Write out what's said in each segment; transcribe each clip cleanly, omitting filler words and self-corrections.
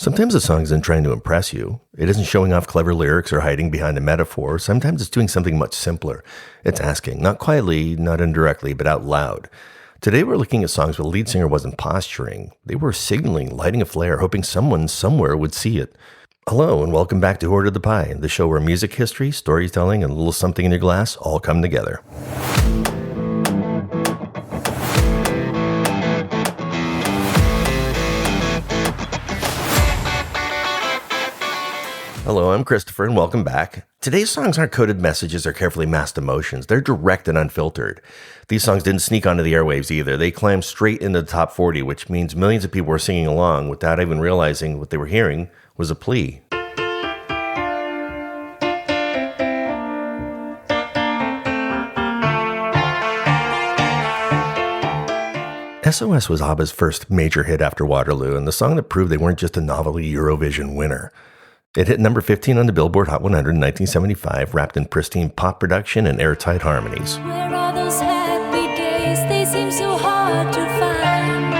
Sometimes a song isn't trying to impress you. It isn't showing off clever lyrics or hiding behind a metaphor. Sometimes it's doing something much simpler. It's asking, not quietly, not indirectly, but out loud. Today we're looking at songs where the lead singer wasn't posturing. They were signaling, lighting a flare, hoping someone somewhere would see it. Hello and welcome back to Order the Pie, the show where music history, storytelling, and a little something in your glass all come together. Hello, I'm Christopher, and welcome back. Today's songs aren't coded messages or carefully masked emotions. They're direct and unfiltered. These songs didn't sneak onto the airwaves either. They climbed straight into the top 40, which means millions of people were singing along without even realizing what they were hearing was a plea. SOS was ABBA's first major hit after Waterloo, and the song that proved they weren't just a novelty Eurovision winner. It hit number 15 on the Billboard Hot 100 in 1975, wrapped in pristine pop production and airtight harmonies. Where are those happy days? They seem so hard to find.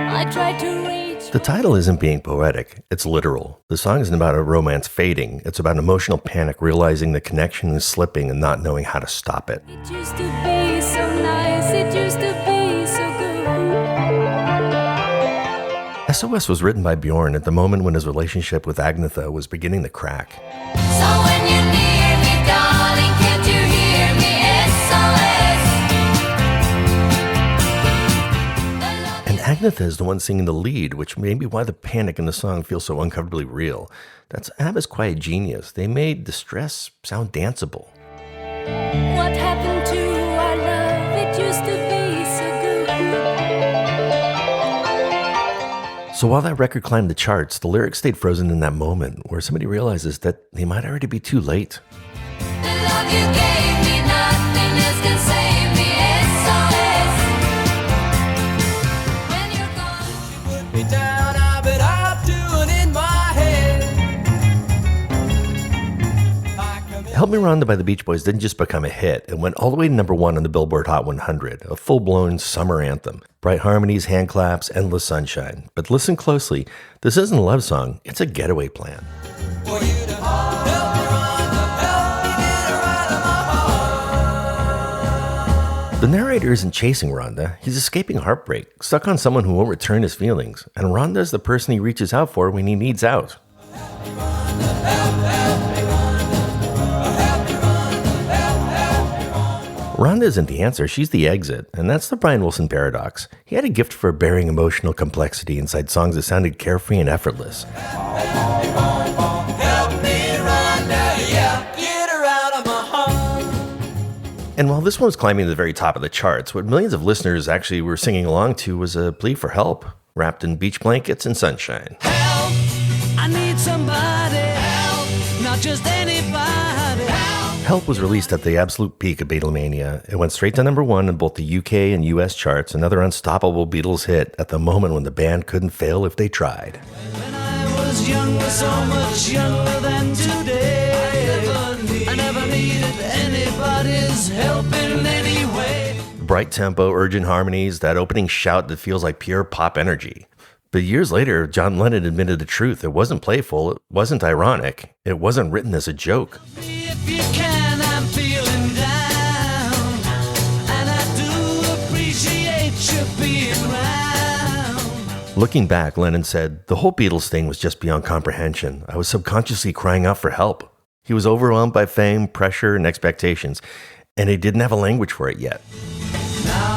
I tried to reach. The title isn't being poetic, it's literal. The song isn't about a romance fading, it's about emotional panic, realizing the connection is slipping and not knowing how to stop it. It used to be so nice, it used to be so good. SOS was written by Bjorn at the moment when his relationship with Agnetha was beginning to crack. So when you're near me, darling, can't you hear me? SOS. And Agnetha is the one singing the lead, which may be why the panic in the song feels so uncomfortably real. That's ABBA's quiet genius. They made distress sound danceable. What happened to our love? It used to be so good. So while that record climbed the charts, the lyrics stayed frozen in that moment where somebody realizes that they might already be too late. The love you gave me, nothing else can save me. SOS. When you're gone, you put me down, I bet I'm doing in my head. Help Me Rhonda by the Beach Boys didn't just become a hit. It went all the way to number 1 on the Billboard Hot 100, a full-blown summer anthem. Bright harmonies, hand claps, endless sunshine. But listen closely, this isn't a love song, it's a getaway plan. For you to help me, Rhonda, help me get her out of my heart. The narrator isn't chasing Rhonda, he's escaping heartbreak, stuck on someone who won't return his feelings, and Rhonda is the person he reaches out for when he needs out. Rhonda isn't the answer, she's the exit, and that's the Brian Wilson paradox. He had a gift for burying emotional complexity inside songs that sounded carefree and effortless. And while this one was climbing to the very top of the charts, what millions of listeners actually were singing along to was a plea for help, wrapped in beach blankets and sunshine. Help! I need somebody. Help! Not just anybody. Help was released at the absolute peak of Beatlemania. It went straight to number 1 in both the UK and US charts, another unstoppable Beatles hit at the moment when the band couldn't fail if they tried. When I was younger, so much younger than today, I never needed anybody's help in any way. Bright tempo, urgent harmonies, that opening shout that feels like pure pop energy. But years later, John Lennon admitted the truth. It wasn't playful, it wasn't ironic, it wasn't written as a joke. If you can, I'm feeling down, and I do appreciate you being around. Looking back, Lennon said, "The whole Beatles thing was just beyond comprehension. I was subconsciously crying out for help. He was overwhelmed by fame, pressure, and expectations, and he didn't have a language for it yet." Now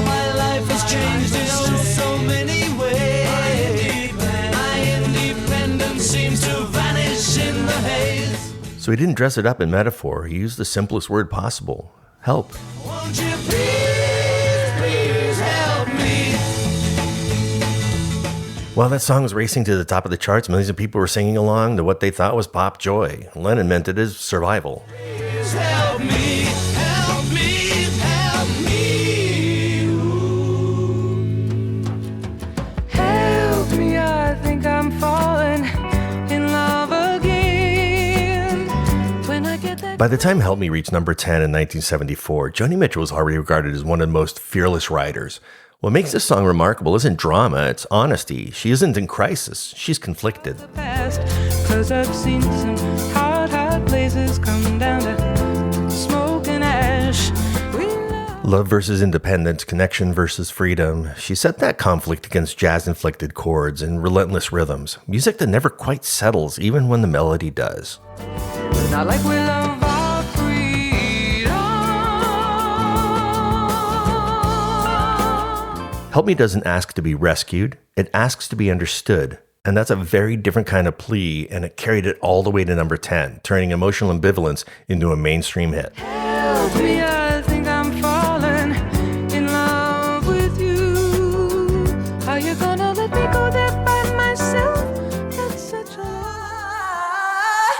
my life has changed in so many ways. My independence seems to vanish in the haze. So he didn't dress it up in metaphor. He used the simplest word possible: help. Won't you please help me? While that song was racing to the top of the charts, millions of people were singing along to what they thought was pop joy. Lennon meant it as survival. Please help me, help me, help me. Help me, I think I'm falling in love again. When I get that. By the time Help Me reached number 10 in 1974, Joni Mitchell was already regarded as one of the most fearless writers. What makes this song remarkable isn't drama, it's honesty. She isn't in crisis, she's conflicted. Past, 'cause I've seen some hard places come down to smoke and ash. Love versus independence, connection versus freedom. She set that conflict against jazz-inflected chords and relentless rhythms. Music that never quite settles, even when the melody does. Not like we love our freedom. Help Me doesn't ask to be rescued, it asks to be understood. And that's a very different kind of plea, and it carried it all the way to number 10, turning emotional ambivalence into a mainstream hit. Help me, I think I'm falling in love with you. Are you gonna let me go there by myself? That's such a I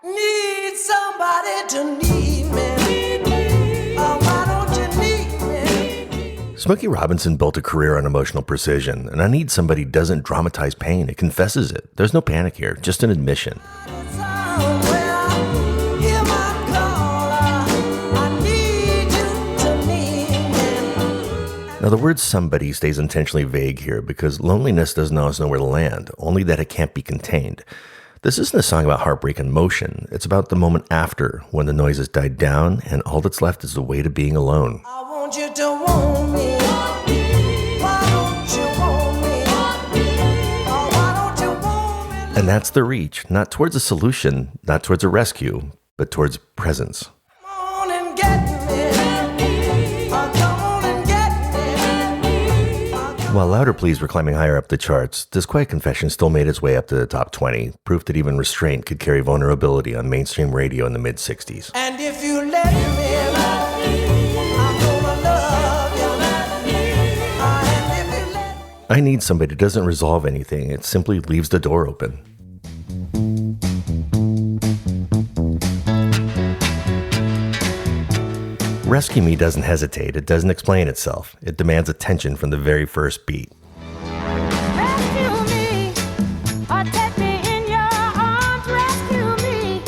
need somebody to need me. Oh, why don't you need me? Smokey Robinson built a career on emotional precision, and I Need Somebody doesn't dramatize pain, it confesses it. There's no panic here, just an admission. Now, the word somebody stays intentionally vague here because loneliness doesn't always know where to land, only that it can't be contained. This isn't a song about heartbreak and motion. It's about the moment after, when the noise has died down and all that's left is the weight of being alone. I want you to want me. Why don't you want me? Oh, why don't you want me? And that's the reach, not towards a solution, not towards a rescue, but towards presence. Come on and get me. Oh, come on and get me. While louder pleas were climbing higher up the charts, this quiet confession still made its way up to the top 20, proof that even restraint could carry vulnerability on mainstream radio in the mid-60s. And if you let me, I'm gonna love you. And if you let me. I Need Somebody doesn't resolve anything, it simply leaves the door open. Rescue Me doesn't hesitate, it doesn't explain itself. It demands attention from the very first beat. Rescue me, or take me in your arms, rescue me.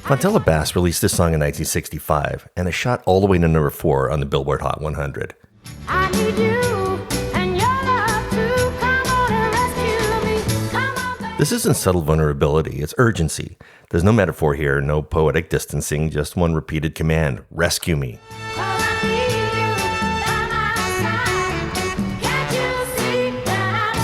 Fontella Bass released this song in 1965, and it shot all the way to number 4 on the Billboard Hot 100. I need you and your love to come on and rescue me. Come on, baby. This isn't subtle vulnerability, it's urgency. There's no metaphor here, no poetic distancing, just one repeated command, rescue me. 'Cause I need you by my side. Can't you see that I'm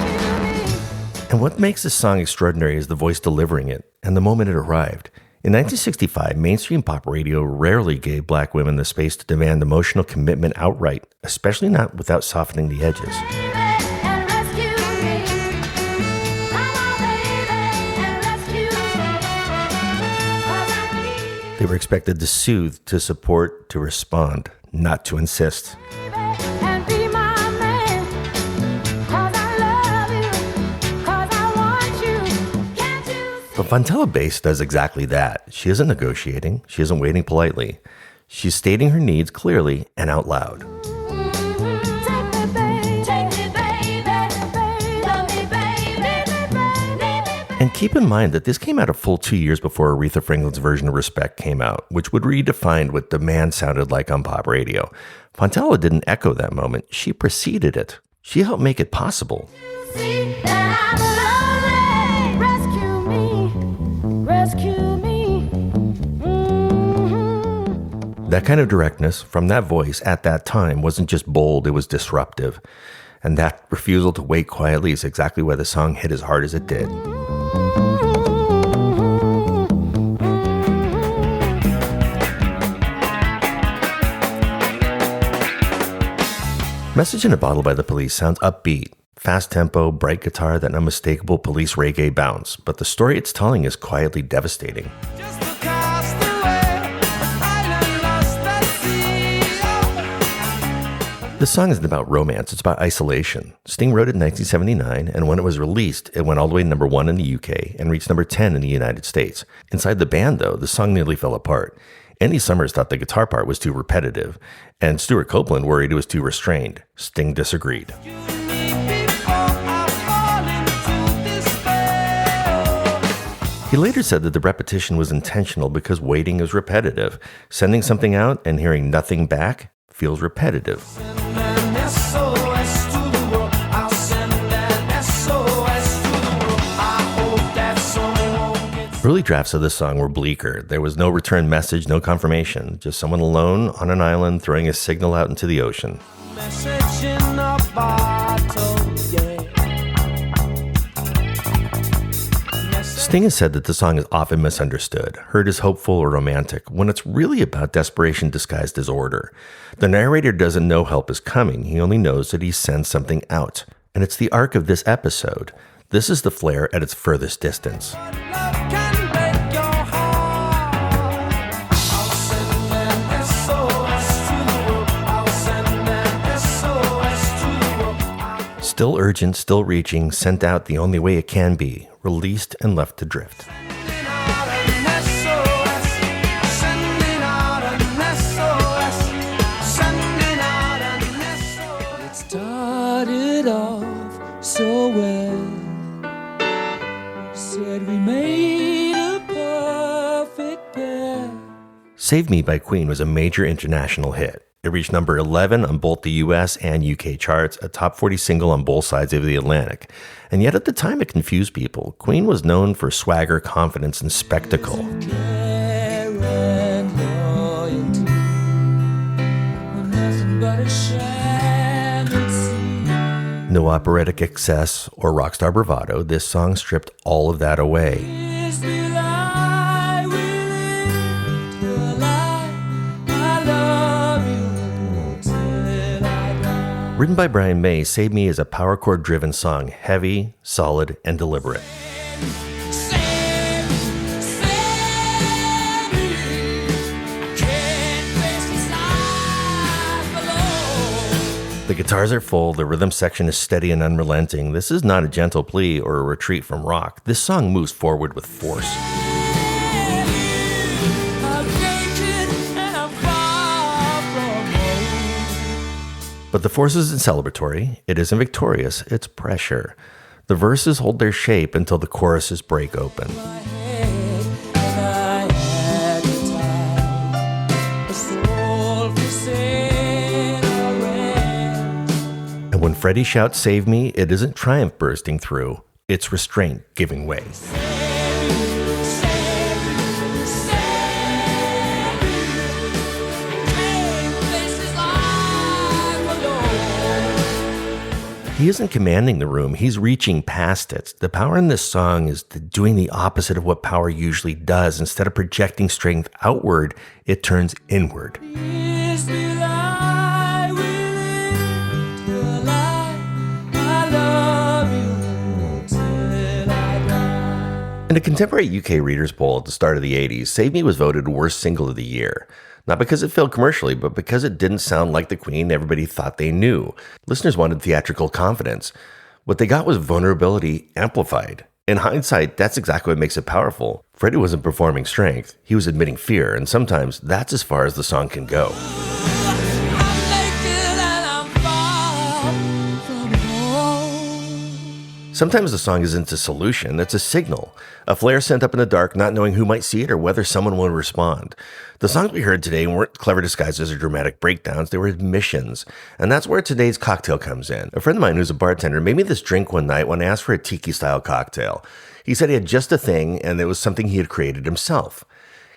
lonely? Rescue me. And what makes this song extraordinary is the voice delivering it, and the moment it arrived. In 1965, mainstream pop radio rarely gave black women the space to demand emotional commitment outright, especially not without softening the edges. And rescue me. Come on, baby, and rescue me. 'Cause I need you. They were expected to soothe, to support, to respond, not to insist. And be my man, 'cause I love you, 'cause I want you. Can't you But Fontella Bass does exactly that. She isn't negotiating, she isn't waiting politely. She's stating her needs clearly and out loud. take me, baby, love me, baby. And keep in mind that this came out a full 2 years before Aretha Franklin's version of Respect came out, which would redefine what demand sounded like on pop radio. Fontella didn't echo that moment, she preceded it. She helped make it possible. See that I'm lonely. Rescue me. Mm-hmm. That kind of directness from that voice at that time wasn't just bold, it was disruptive. And that refusal to wait quietly is exactly why the song hit as hard as it did. Message in a Bottle by The Police sounds upbeat, fast tempo, bright guitar, that unmistakable police reggae bounce, but the story it's telling is quietly devastating. Just across the way, island lost at sea. This song isn't about romance, it's about isolation. Sting wrote it in 1979, and when it was released, it went all the way to number 1 in the UK and reached number 10 in the United States. Inside the band, though, the song nearly fell apart. Andy Summers thought the guitar part was too repetitive, and Stuart Copeland worried it was too restrained. Sting disagreed. You need before I fall into despair. He later said that the repetition was intentional because waiting is repetitive. Sending something out and hearing nothing back feels repetitive. Early drafts of this song were bleaker. There was no return message, no confirmation, just someone alone on an island throwing a signal out into the ocean. Message in a bottle, yeah. Sting has said that the song is often misunderstood, heard as hopeful or romantic, when it's really about desperation disguised as order. The narrator doesn't know help is coming, he only knows that he sends something out. And it's the arc of this episode. This is the flare at its furthest distance. Love can break your heart. I'll send an SOS to the world. I'll send an SOS to the world. Still urgent, still reaching, sent out the only way it can be, released and left to drift. Sending out an SOS. Sending out an SOS. Sending out an SOS. It started off so well. Said we made a perfect pair. Save Me by Queen was a major international hit. It reached number 11 on both the US and UK charts, a top 40 single on both sides of the Atlantic. And yet at the time it confused people. Queen was known for swagger, confidence, and spectacle. Care and loyalty were nothing but a sham and see. No operatic excess or rock star bravado, this song stripped all of that away. Is the lie we live till I love you till I die. Written by Brian May, Save Me is a power chord driven song, heavy, solid, and deliberate. Save me, can't face this life alone. The guitars are full, the rhythm section is steady and unrelenting. This is not a gentle plea or a retreat from rock. This song moves forward with force. I'm naked and I'm far from home. But the force isn't celebratory, it isn't victorious, it's pressure. The verses hold their shape until the choruses break open. My head and I advertise a soul for sale or rent. And when Freddie shouts Save Me, it isn't triumph bursting through, it's restraint giving way. He isn't commanding the room, he's reaching past it. The power in this song is doing the opposite of what power usually does. Instead of projecting strength outward, it turns inward. In a contemporary UK Reader's Poll at the start of the 80s, Save Me was voted Worst Single of the Year. Not because it failed commercially, but because it didn't sound like the Queen everybody thought they knew. Listeners wanted theatrical confidence. What they got was vulnerability amplified. In hindsight, that's exactly what makes it powerful. Freddie wasn't performing strength, he was admitting fear, and sometimes that's as far as the song can go. Sometimes the song isn't a solution, it's a signal. A flare sent up in the dark, not knowing who might see it or whether someone will respond. The songs we heard today weren't clever disguises or dramatic breakdowns, they were admissions. And that's where today's cocktail comes in. A friend of mine who's a bartender made me this drink one night when I asked for a tiki-style cocktail. He said he had just a thing, and it was something he had created himself.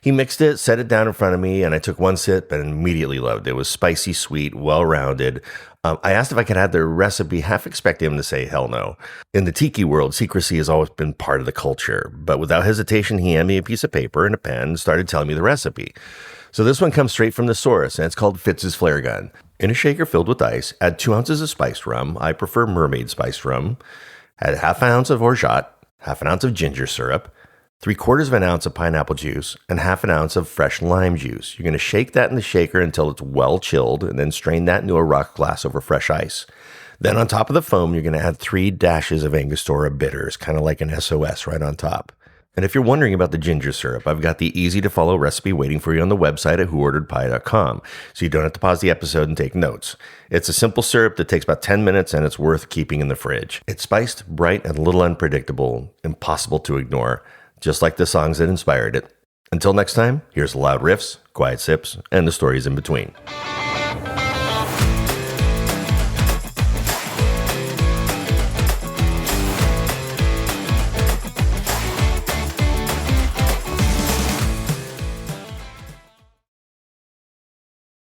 He mixed it, set it down in front of me, and I took one sip and immediately loved it. It was spicy, sweet, well-rounded. I asked if I could have the recipe, half expecting him to say hell no. In the tiki world, secrecy has always been part of the culture, but without hesitation, he handed me a piece of paper and a pen and started telling me the recipe. So this one comes straight from the source, and it's called Fitz's Flare Gun. In a shaker filled with ice, add 2 ounces of spiced rum. I prefer mermaid spiced rum. Add half an ounce of orgeat, half an ounce of ginger syrup, 3/4 of an ounce of pineapple juice, and half an ounce of fresh lime juice. You're going to shake that in the shaker until it's well chilled, and then strain that into a rock glass over fresh ice. Then on top of the foam, you're going to add 3 dashes of Angostura bitters, kind of like an SOS right on top. And if you're wondering about the ginger syrup, I've got the easy-to-follow recipe waiting for you on the website at whoorderedpie.com, so you don't have to pause the episode and take notes. It's a simple syrup that takes about 10 minutes, and it's worth keeping in the fridge. It's spiced, bright, and a little unpredictable, impossible to ignore, just like the songs that inspired it. Until next time, here's loud riffs, quiet sips, and the stories in between.